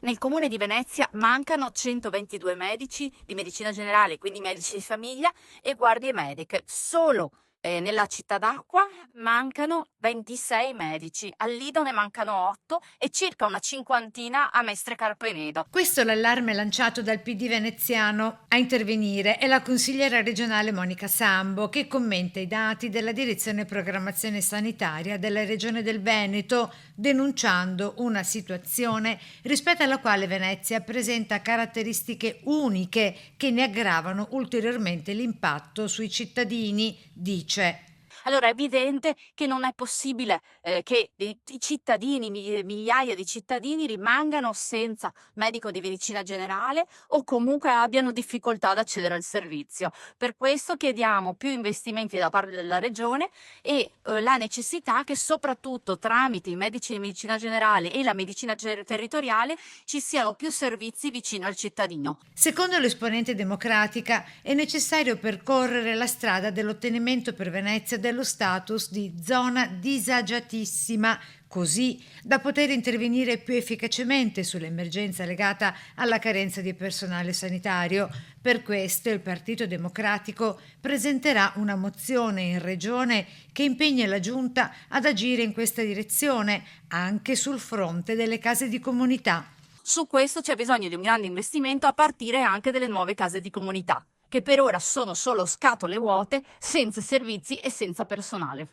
Nel comune di Venezia mancano 122 medici di medicina generale, quindi medici di famiglia e guardie mediche. Solo nella città d'Acqua mancano 26 medici, a Lido ne mancano 8 e circa una cinquantina a Mestre Carpenedo. Questo è l'allarme lanciato dal PD veneziano. A intervenire è la consigliera regionale Monica Sambo, che commenta i dati della Direzione Programmazione Sanitaria della Regione del Veneto, denunciando una situazione rispetto alla quale Venezia presenta caratteristiche uniche che ne aggravano ulteriormente l'impatto sui cittadini, dice. Allora è evidente che non è possibile che i cittadini, migliaia di cittadini rimangano senza medico di medicina generale o comunque abbiano difficoltà ad accedere al servizio. Per questo chiediamo più investimenti da parte della Regione e la necessità che soprattutto tramite i medici di medicina generale e la medicina territoriale ci siano più servizi vicino al cittadino. Secondo l'esponente democratica è necessario percorrere la strada dell'ottenimento per Venezia dello status di zona disagiatissima, così da poter intervenire più efficacemente sull'emergenza legata alla carenza di personale sanitario. Per questo il Partito Democratico presenterà una mozione in regione che impegna la Giunta ad agire in questa direzione, anche sul fronte delle case di comunità. Su questo c'è bisogno di un grande investimento a partire anche dalle nuove case di comunità, che per ora sono solo scatole vuote, senza servizi e senza personale.